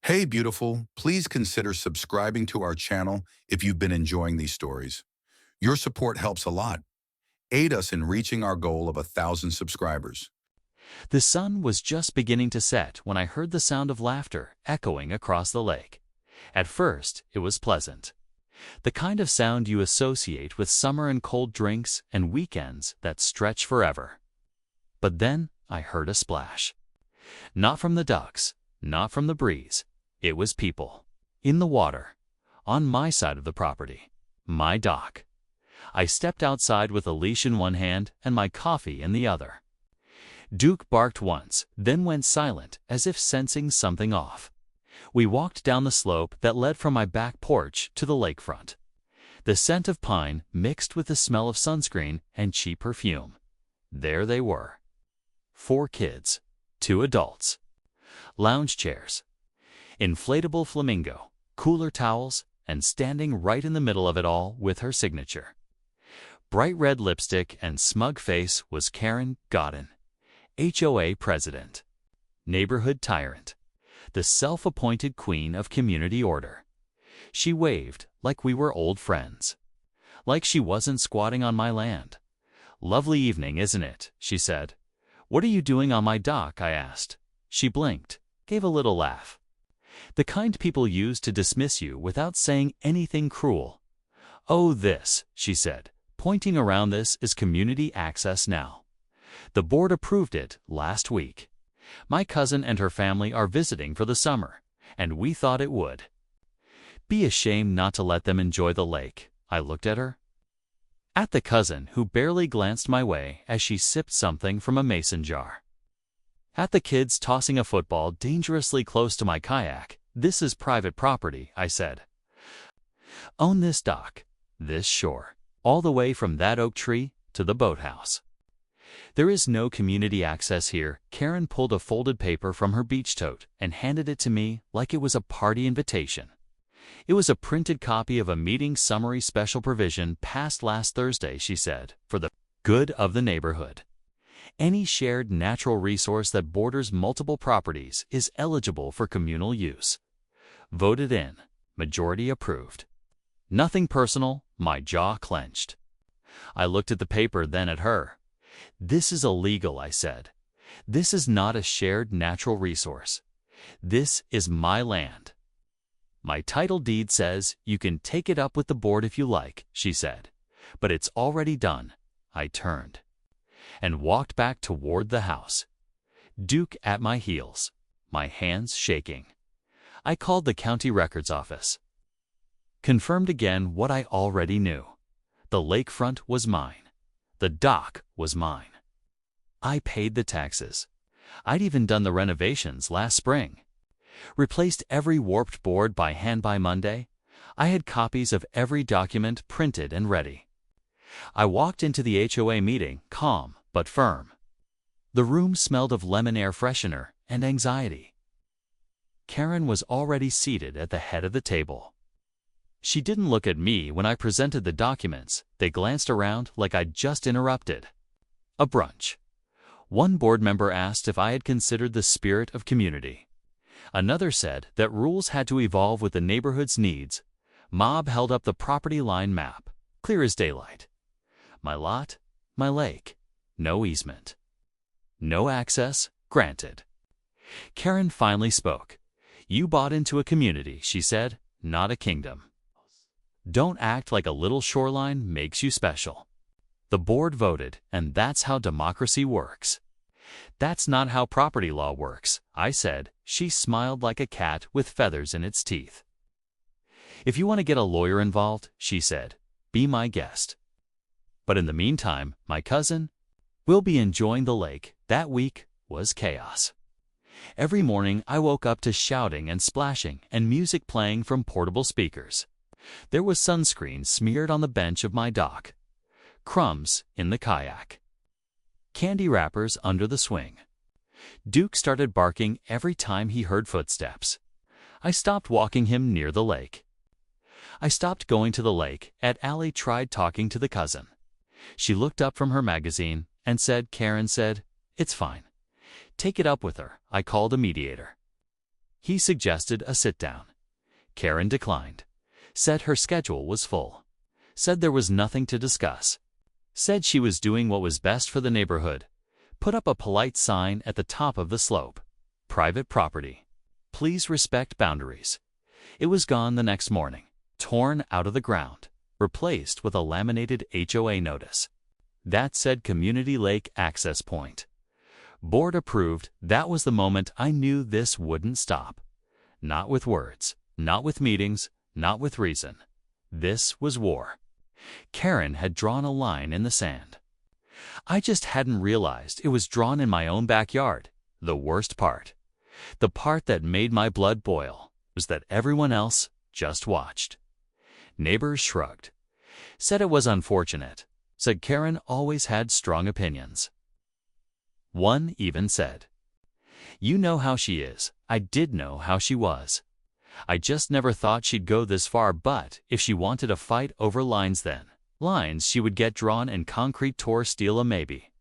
Hey, beautiful, please consider subscribing to our channel if you've been enjoying these stories. Your support helps a lot. Aid us in reaching our goal of 1,000 subscribers. The sun was just beginning to set when I heard the sound of laughter echoing across the lake. At first, it was pleasant. The kind of sound you associate with summer and cold drinks and weekends that stretch forever. But then I heard a splash. Not from the ducks, not from the breeze. It was people. In the water. On my side of the property. My dock. I stepped outside with a leash in one hand and my coffee in the other. Duke barked once, then went silent as if sensing something off. We walked down the slope that led from my back porch to the lakefront. The scent of pine mixed with the smell of sunscreen and cheap perfume. There they were. 4 kids, 2 adults. Lounge chairs. Inflatable flamingo, cooler towels, and standing right in the middle of it all with her signature. Bright red lipstick and smug face was Karen Godin, HOA president, neighborhood tyrant, the self-appointed queen of community order. She waved like we were old friends, like she wasn't squatting on my land. "Lovely evening, isn't it?" she said. "What are you doing on my dock?" I asked. She blinked, gave a little laugh. The kind people use to dismiss you without saying anything cruel. "Oh, this," she said, pointing around, "this is community access now. The board approved it last week. My cousin and her family are visiting for the summer, and we thought it would be a shame not to let them enjoy the lake." I looked at her. At the cousin who barely glanced my way as she sipped something from a mason jar. At the kids tossing a football dangerously close to my kayak. "This is private property," I said. "Own this dock, this shore, all the way from that oak tree to the boathouse. There is no community access here." Karen pulled a folded paper from her beach tote and handed it to me like it was a party invitation. It was a printed copy of a meeting summary special provision passed last Thursday, she said, "for the good of the neighborhood. Any shared natural resource that borders multiple properties is eligible for communal use. Voted in. Majority approved." Nothing personal, my jaw clenched. I looked at the paper, then at her. "This is illegal," I said. "This is not a shared natural resource. This is my land." "My title deed says you can take it up with the board if you like," she said. "But it's already done." I turned and walked back toward the house. Duke at my heels, my hands shaking. I called the county records office. Confirmed again what I already knew. The lakefront was mine. The dock was mine. I paid the taxes. I'd even done the renovations last spring. Replaced every warped board by hand by Monday. I had copies of every document printed and ready. I walked into the HOA meeting, calm but firm. The room smelled of lemon air freshener and anxiety. Karen was already seated at the head of the table. She didn't look at me when I presented the documents. They glanced around like I'd just interrupted a brunch. One board member asked if I had considered the spirit of community. Another said that rules had to evolve with the neighborhood's needs. Mob held up the property line map, clear as daylight. My lot, my lake, no easement. No access granted. Karen finally spoke. "You bought into a community," she said, "not a kingdom. Don't act like a little shoreline makes you special." The board voted, and that's how democracy works. "That's not how property law works," I said. She smiled like a cat with feathers in its teeth. "If you want to get a lawyer involved," she said, "be my guest. But in the meantime, my cousin will be enjoying the lake." That week was chaos. Every morning I woke up to shouting and splashing and music playing from portable speakers. There was sunscreen smeared on the bench of my dock. Crumbs in the kayak. Candy wrappers under the swing. Duke started barking every time he heard footsteps. I stopped walking him near the lake. I stopped going to the lake. Allie tried talking to the cousin. She looked up from her magazine and said, "Karen said, it's fine. Take it up with her." I called a mediator. He suggested a sit-down. Karen declined. Said her schedule was full. Said there was nothing to discuss. Said she was doing what was best for the neighborhood. Put up a polite sign at the top of the slope. Private property. Please respect boundaries. It was gone the next morning, torn out of the ground, replaced with a laminated HOA notice. That said Community Lake Access Point. Board approved. That was the moment I knew this wouldn't stop. Not with words, not with meetings, not with reason. This was war. Karen had drawn a line in the sand. I just hadn't realized it was drawn in my own backyard. The worst part, the part that made my blood boil, was that everyone else just watched. Neighbors shrugged. Said it was unfortunate. Said Karen always had strong opinions. One even said, "You know how she is. I did know how she was. I just never thought she'd go this far, but if she wanted to fight over lines then, lines she would get drawn in concrete tore steel maybe.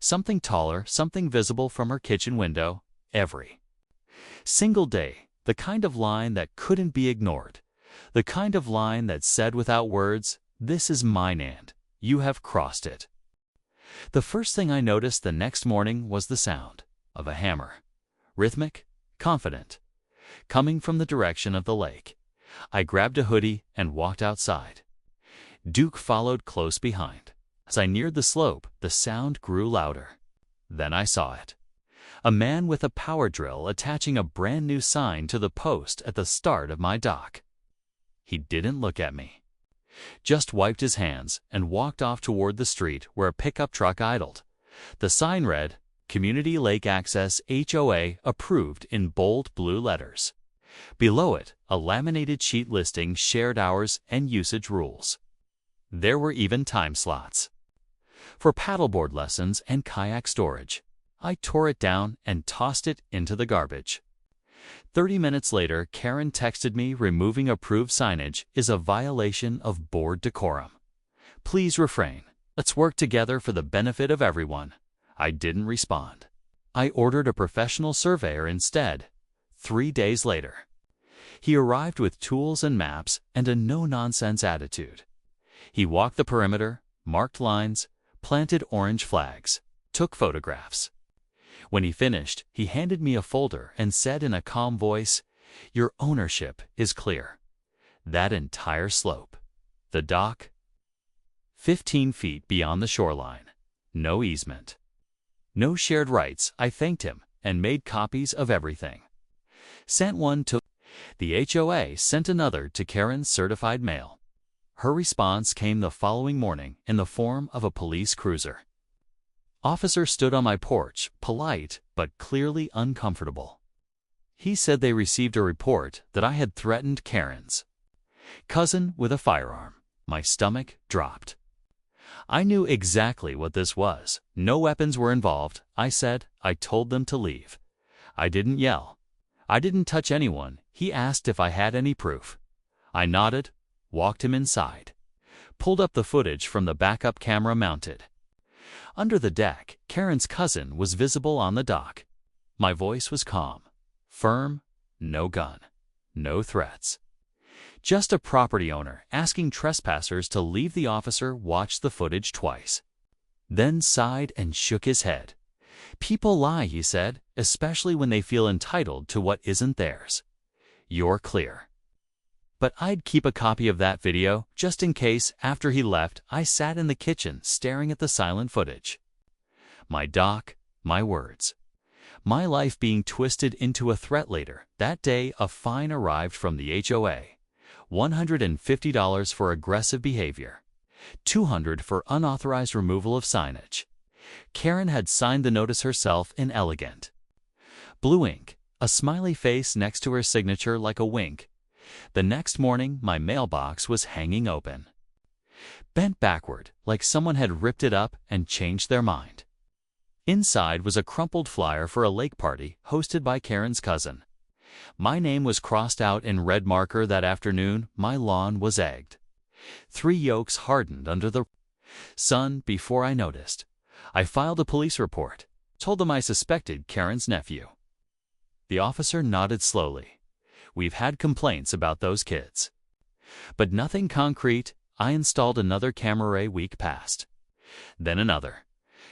Something taller, something visible from her kitchen window, every single day, the kind of line that couldn't be ignored, the kind of line that said without words, this is mine and you have crossed it." The first thing I noticed the next morning was the sound of a hammer, rhythmic, confident, coming from the direction of the lake. I grabbed a hoodie and walked outside. Duke followed close behind. As I neared the slope, the sound grew louder. Then I saw it. A man with a power drill attaching a brand new sign to the post at the start of my dock. He didn't look at me. Just wiped his hands and walked off toward the street where a pickup truck idled. The sign read, Community Lake Access HOA approved in bold blue letters. Below it, a laminated sheet listing shared hours and usage rules. There were even time slots for paddleboard lessons and kayak storage. I tore it down and tossed it into the garbage. 30 minutes later, Karen texted me removing approved signage is a violation of board decorum. Please refrain. Let's work together for the benefit of everyone. I didn't respond. I ordered a professional surveyor instead. 3 days later, he arrived with tools and maps and a no-nonsense attitude. He walked the perimeter, marked lines, planted orange flags, took photographs. When he finished, he handed me a folder and said in a calm voice, "Your ownership is clear. That entire slope. The dock, 15 feet beyond the shoreline. No easement. No shared rights." I thanked him and made copies of everything. Sent one to the HOA, sent another to Karen's certified mail. Her response came the following morning in the form of a police cruiser. Officer stood on my porch, polite but clearly uncomfortable. He said they received a report that I had threatened Karen's cousin with a firearm. My stomach dropped. I knew exactly what this was. No weapons were involved. I said, I told them to leave. I didn't yell. I didn't touch anyone. He asked if I had any proof. I nodded, walked him inside, pulled up the footage from the backup camera mounted. Under the deck, Karen's cousin was visible on the dock. My voice was calm, firm, no gun, no threats. Just a property owner asking trespassers to leave. The officer watched the footage twice, then sighed and shook his head. People lie, he said, especially when they feel entitled to what isn't theirs. You're clear. But I'd keep a copy of that video, just in case. After he left, I sat in the kitchen staring at the silent footage. My dock, my words. My life being twisted into a threat. Later that day, a fine arrived from the HOA. $150 for aggressive behavior. $200 for unauthorized removal of signage. Karen had signed the notice herself in elegant blue ink, a smiley face next to her signature like a wink. The next morning, my mailbox was hanging open, bent backward like someone had ripped it up and changed their mind. Inside was a crumpled flyer for a lake party hosted by Karen's cousin. My name was crossed out in red marker that afternoon. My lawn was egged. 3 yolks hardened under the sun. Before I noticed, I filed a police report, told them I suspected Karen's nephew. The officer nodded slowly. We've had complaints about those kids. But nothing concrete. I installed another camera a week passed. Then another.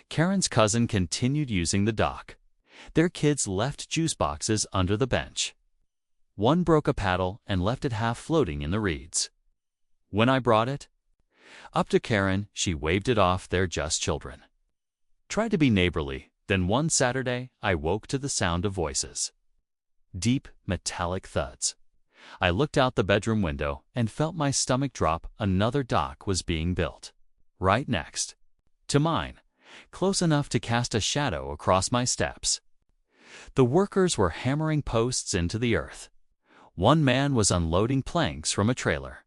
Karen's cousin continued using the dock. Their kids left juice boxes under the bench. One broke a paddle and left it half floating in the reeds. When I brought it up to Karen, she waved it off. They're just children. Tried to be neighborly. Then one Saturday, I woke to the sound of voices. Deep, metallic thuds. I looked out the bedroom window and felt my stomach drop. Another dock was being built. Right next to mine, close enough to cast a shadow across my steps. The workers were hammering posts into the earth. One man was unloading planks from a trailer.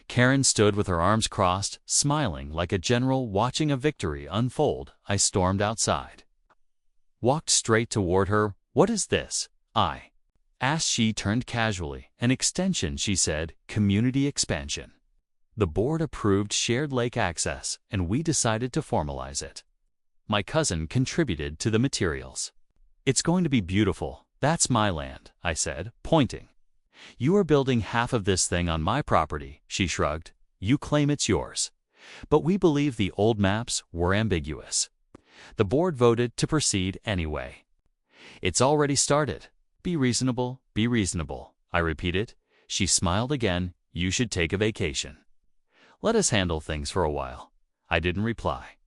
Karen stood with her arms crossed, smiling like a general watching a victory unfold. I stormed outside. Walked straight toward her. What is this? I asked. She turned casually. An extension, she said. Community expansion. The board approved shared lake access, and we decided to formalize it. My cousin contributed to the materials. It's going to be beautiful. That's my land, I said, pointing. You are building half of this thing on my property, she shrugged. You claim it's yours. But we believe the old maps were ambiguous. The board voted to proceed anyway. It's already started. Be reasonable, I repeated. She smiled again. You should take a vacation. Let us handle things for a while. I didn't reply.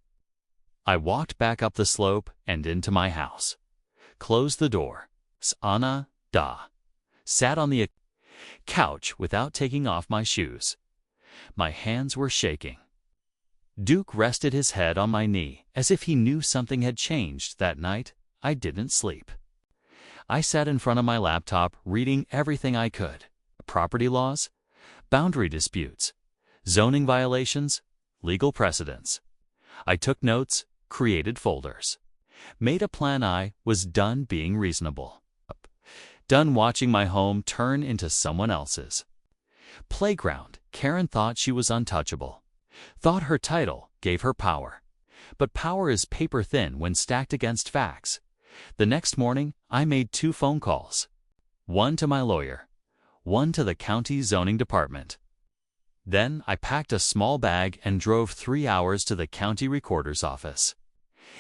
I walked back up the slope and into my house. Closed the door. Sana da. Sat on the couch without taking off my shoes. My hands were shaking. Duke rested his head on my knee as if he knew something had changed that night. I didn't sleep. I sat in front of my laptop reading everything I could. Property laws, boundary disputes, zoning violations, legal precedents. I took notes, created folders, made a plan. I was done being reasonable. Done watching my home turn into someone else's playground. Karen thought she was untouchable. Thought her title gave her power. But power is paper thin when stacked against facts. The next morning, I made 2 phone calls. One to my lawyer, one to the county zoning department. Then I packed a small bag and drove 3 hours to the county recorder's office.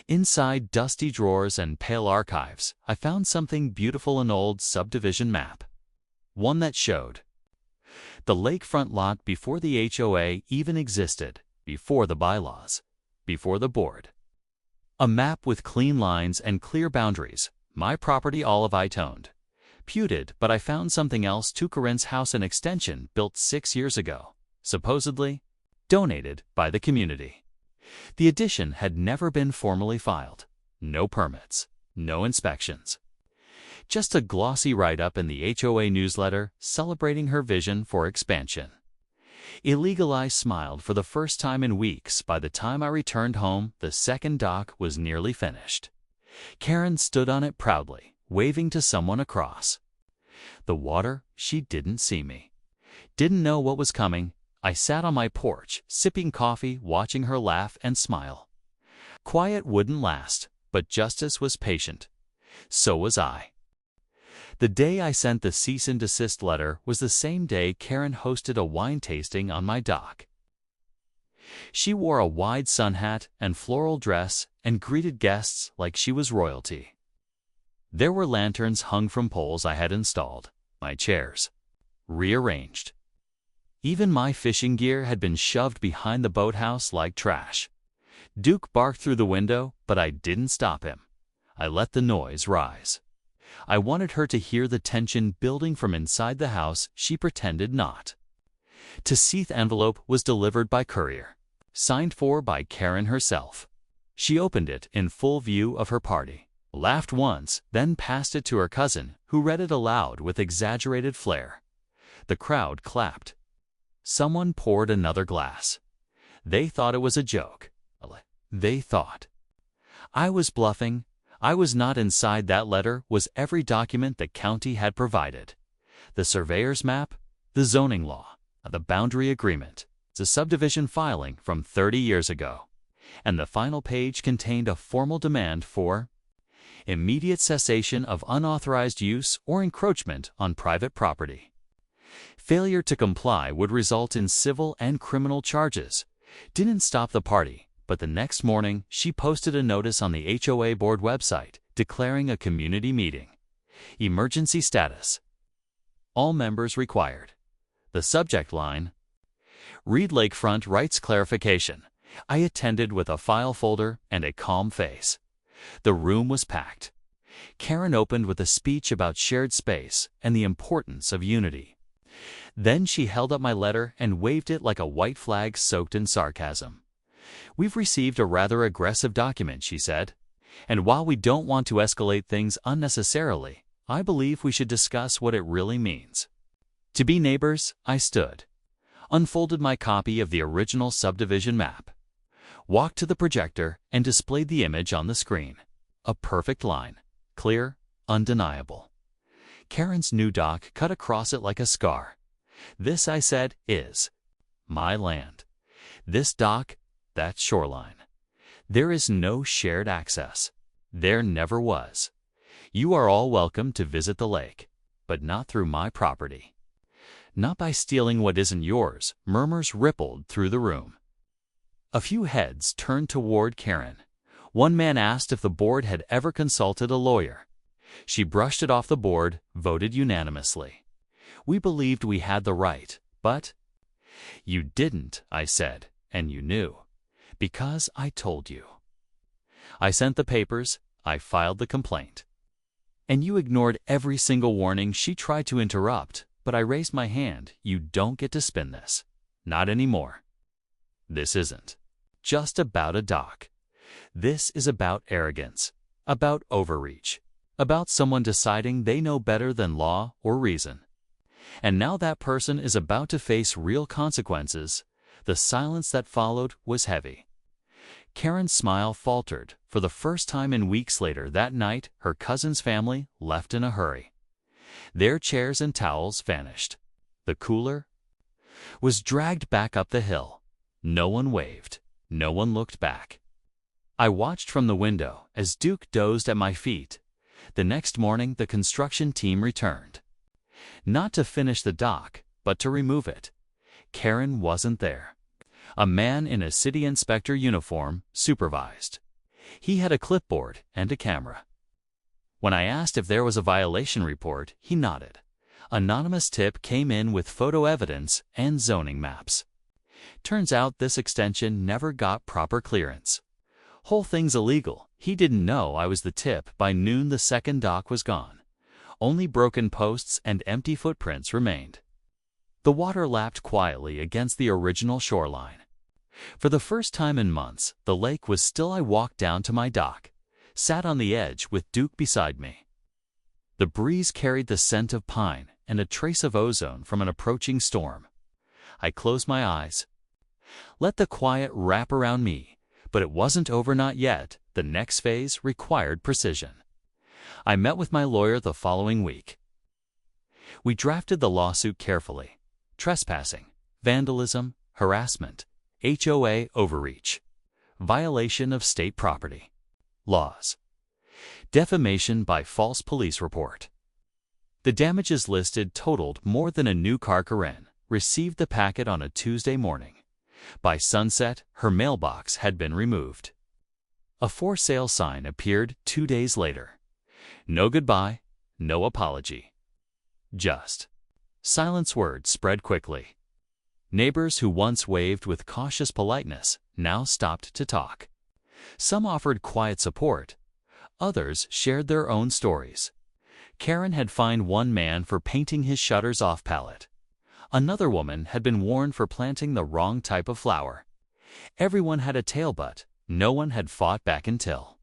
Inside dusty drawers and pale archives, I found something beautiful, an old subdivision map. One that showed the lakefront lot before the HOA even existed, before the bylaws, before the board. A map with clean lines and clear boundaries. My property, all of it owned. Puted, but I found something else. To Corinne's house, an extension built 6 years ago, supposedly donated by the community. The addition had never been formally filed. No permits, no inspections. Just a glossy write-up in the HOA newsletter celebrating her vision for expansion. Illegal I smiled for the first time in weeks. By the time I returned home, the second dock was nearly finished. Karen stood on it proudly, waving to someone across the water. She didn't see me. Didn't know what was coming. I sat on my porch, sipping coffee, watching her laugh and smile. Quiet wouldn't last, but justice was patient. So was I. The day I sent the cease and desist letter was the same day Karen hosted a wine tasting on my dock. She wore a wide sun hat and floral dress and greeted guests like she was royalty. There were lanterns hung from poles I had installed, my chairs rearranged. Even my fishing gear had been shoved behind the boathouse like trash. Duke barked through the window, but I didn't stop him. I let the noise rise. I wanted her to hear the tension building from inside the house. She pretended not to see. The envelope was delivered by courier, signed for by Karen herself. She opened it in full view of her party, laughed once, then passed it to her cousin, who read it aloud with exaggerated flair. The crowd clapped. Someone poured another glass. They thought it was a joke. They thought I was bluffing. I was not. Inside that letter was every document the county had provided. The surveyor's map, the zoning law, the boundary agreement, the subdivision filing from 30 years ago. And the final page contained a formal demand for immediate cessation of unauthorized use or encroachment on private property. Failure to comply would result in civil and criminal charges. Didn't stop the party, but the next morning she posted a notice on the HOA board website declaring a community meeting. Emergency status. All members required. The subject line: Read Lakefront Rights Clarification. I attended with a file folder and a calm face. The room was packed. Karen opened with a speech about shared space and the importance of unity. Then she held up my letter and waved it like a white flag soaked in sarcasm. We've received a rather aggressive document, she said. And while we don't want to escalate things unnecessarily, I believe we should discuss what it really means. To be neighbors, I stood, unfolded my copy of the original subdivision map, walked to the projector and displayed the image on the screen. A perfect line, clear, undeniable. Karen's new dock cut across it like a scar. This, I said, is my land. This dock, that shoreline. There is no shared access. There never was. You are all welcome to visit the lake, but not through my property. Not by stealing what isn't yours, murmurs rippled through the room. A few heads turned toward Karen. One man asked if the board had ever consulted a lawyer. She brushed it off the board, voted unanimously. We believed we had the right, but you didn't, I said, and you knew. Because I told you. I sent the papers, I filed the complaint. And you ignored every single warning. She tried to interrupt, but I raised my hand. You don't get to spin this. Not anymore. This isn't just about a dock. This is about arrogance, about overreach, about someone deciding they know better than law or reason. And now that person is about to face real consequences. The silence that followed was heavy. Karen's smile faltered. For the first time in weeks later that night, her cousin's family left in a hurry. Their chairs and towels vanished. The cooler was dragged back up the hill. No one waved. No one looked back. I watched from the window as Duke dozed at my feet. The next morning, the construction team returned. Not to finish the dock, but to remove it. Karen wasn't there. A man in a city inspector uniform supervised. He had a clipboard and a camera. When I asked if there was a violation report, he nodded. Anonymous tip came in with photo evidence and zoning maps. Turns out this extension never got proper clearance. Whole thing's illegal. He didn't know I was the tip. By noon, the second dock was gone. Only broken posts and empty footprints remained. The water lapped quietly against the original shoreline. For the first time in months, the lake was still. I walked down to my dock, sat on the edge with Duke beside me. The breeze carried the scent of pine and a trace of ozone from an approaching storm. I closed my eyes, let the quiet wrap around me, but it wasn't over, not yet. The next phase required precision. I met with my lawyer the following week. We drafted the lawsuit carefully. Trespassing, vandalism, harassment, HOA overreach, violation of state property laws, defamation by false police report. The damages listed totaled more than a new car. Karen received the packet on a Tuesday morning. By sunset, her mailbox had been removed. A for sale sign appeared 2 days later. No goodbye, no apology. Just silence. Word spread quickly. Neighbors who once waved with cautious politeness now stopped to talk. Some offered quiet support. Others shared their own stories. Karen had fined one man for painting his shutters off pallet. Another woman had been warned for planting the wrong type of flower. Everyone had a tale, but no one had fought back until.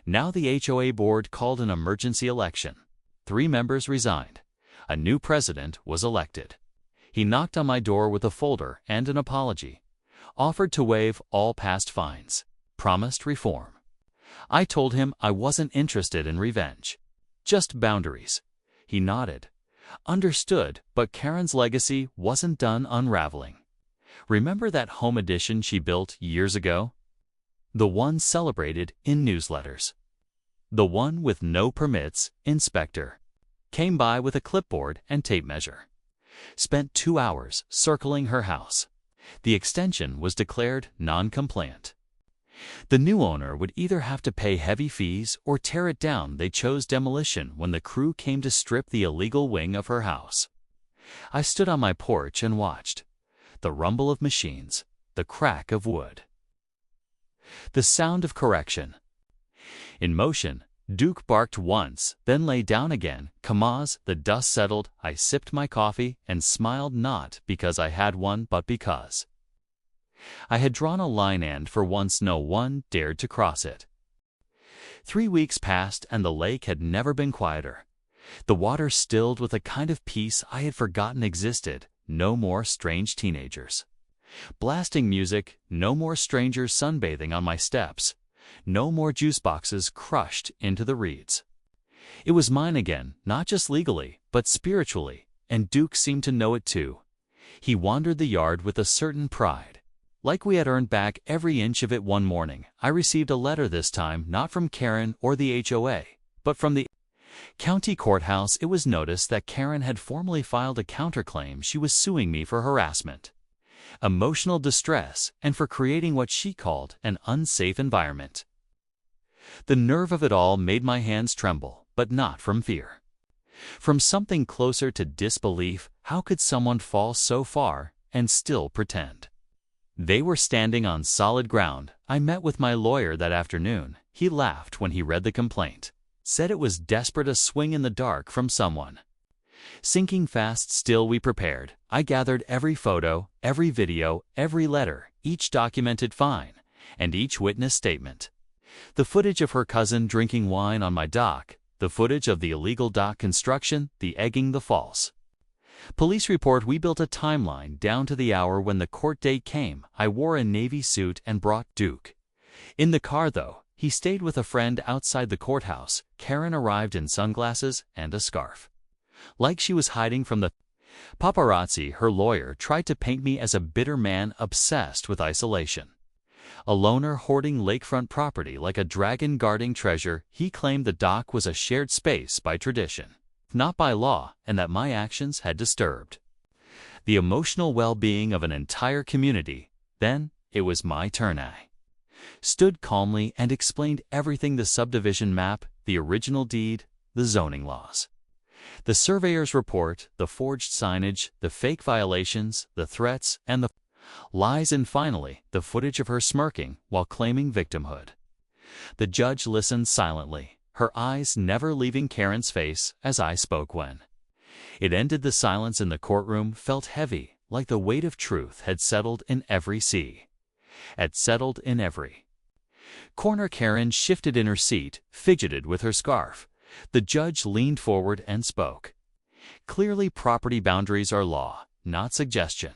Now the HOA board called an emergency election. 3 members resigned. A new president was elected. He knocked on my door with a folder and an apology, offered to waive all past fines, promised reform. I told him I wasn't interested in revenge, just boundaries. He nodded. Understood, but Karen's legacy wasn't done unraveling. Remember that home edition she built years ago? The one celebrated in newsletters. The one with no permits, inspector. Came by with a clipboard and tape measure. Spent 2 hours circling her house. The extension was declared non-compliant. The new owner would either have to pay heavy fees or tear it down. They chose demolition when the crew came to strip the illegal wing of her house. I stood on my porch and watched. The rumble of machines, the crack of wood. The sound of correction. In motion, Duke barked once, then lay down again. Kamaz, the dust settled. I sipped my coffee and smiled, not because I had one, but because I had drawn a line, and for once no one dared to cross it. 3 weeks passed and the lake had never been quieter. The water stilled with a kind of peace I had forgotten existed. No more strange teenagers blasting music, no more strangers sunbathing on my steps, no more juice boxes crushed into the reeds. It was mine again, not just legally, but spiritually, and Duke seemed to know it too. He wandered the yard with a certain pride, like we had earned back every inch of it. One morning, I received a letter, this time not from Karen or the HOA, but from the county courthouse. It was noticed that Karen had formally filed a counterclaim. She was suing me for harassment, emotional distress, and for creating what she called an unsafe environment. The nerve of it all made my hands tremble, but not from fear. From something closer to disbelief. How could someone fall so far and still pretend they were standing on solid ground? I met with my lawyer that afternoon. He laughed when he read the complaint, said it was desperate, a swing in the dark from someone. Sinking fast. Still, we prepared. I gathered every photo, every video, every letter, each documented fine, and each witness statement. The footage of her cousin drinking wine on my dock, the footage of the illegal dock construction, the egging, the false police report. We built a timeline down to the hour when the court date came. I wore a navy suit and brought Duke in the car, though. He stayed with a friend outside the courthouse. Karen arrived in sunglasses and a scarf, like she was hiding from the paparazzi. Her lawyer tried to paint me as a bitter man obsessed with isolation, a loner hoarding lakefront property like a dragon guarding treasure. He claimed the dock was a shared space by tradition, not by law, and that my actions had disturbed the emotional well-being of an entire community. Then it was my turn. I stood calmly and explained everything: the subdivision map, the original deed, the zoning laws, the surveyor's report, the forged signage, the fake violations, the threats, and the lies, and finally, the footage of her smirking while claiming victimhood. The judge listened silently, her eyes never leaving Karen's face as I spoke. When it ended, the silence in the courtroom felt heavy, like the weight of truth had settled in every corner. Karen shifted in her seat, fidgeted with her scarf. The judge leaned forward and spoke clearly: property boundaries are law, not suggestion.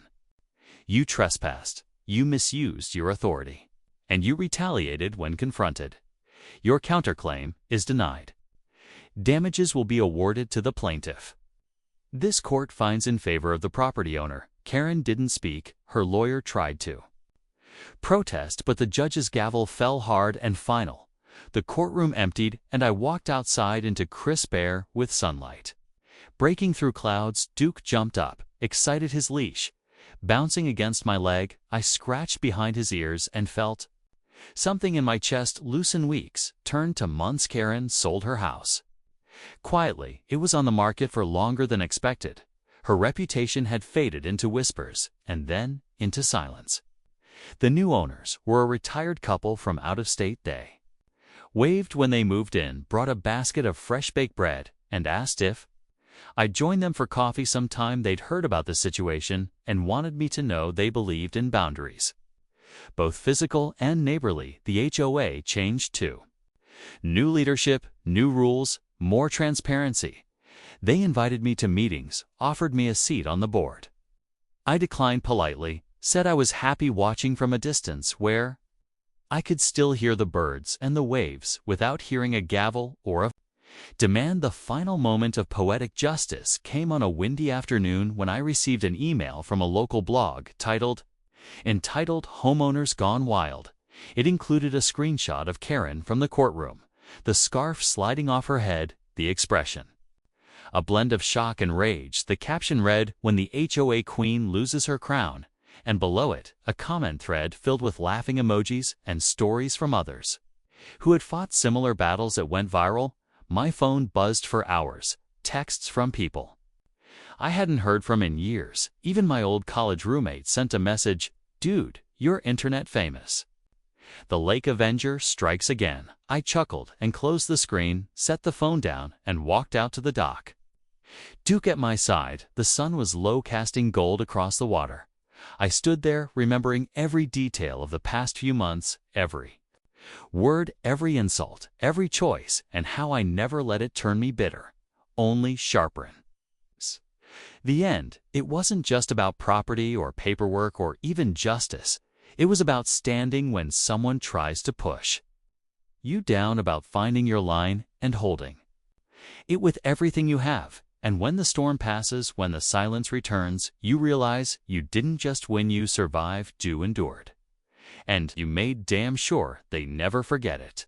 You trespassed, you misused your authority, and you retaliated when confronted. Your counterclaim is denied. Damages will be awarded to the plaintiff. This court finds in favor of the property owner. Karen didn't speak. Her lawyer tried to protest, but the judge's gavel fell hard and final. The courtroom emptied, and I walked outside into crisp air with sunlight breaking through clouds. Duke jumped up, excited, his leash bouncing against my leg. I scratched behind his ears and felt something in my chest loosen. Weeks turned to months. Karen sold her house quietly. It was on the market for longer than expected. Her reputation had faded into whispers and then into silence. The new owners were a retired couple from out of state. They waved when they moved in, brought a basket of fresh baked bread, and asked if I'd join them for coffee sometime. They'd heard about the situation and wanted me to know they believed in boundaries, both physical and neighborly. The HOA changed too. New leadership, new rules, more transparency. They invited me to meetings, offered me a seat on the board. I declined politely, said I was happy watching from a distance where I could still hear the birds and the waves without hearing a gavel or a demand. The final moment of poetic justice came on a windy afternoon when I received an email from a local blog entitled Homeowners Gone Wild. It included a screenshot of Karen from the courtroom, The scarf sliding off her head, the expression. A blend of shock and rage. The caption read, "When the HOA queen loses her crown," and below it, a comment thread filled with laughing emojis and stories from others who had fought similar battles that went viral. My phone buzzed for hours, texts from people I hadn't heard from in years. Even my old college roommate sent a message, "Dude, you're internet famous." The Lake Avenger strikes again. I chuckled and closed the screen, set the phone down, and walked out to the dock. Duke at my side, the sun was low, casting gold across the water. I stood there, remembering every detail of the past few months, every word, every insult, every choice, and how I never let it turn me bitter, only sharpen. The end. It wasn't just about property or paperwork or even justice. It was about standing when someone tries to push you down, about finding your line and holding it with everything you have. And when the storm passes, when the silence returns, you realize you didn't just win, you survived, you endured. And you made damn sure they never forget it.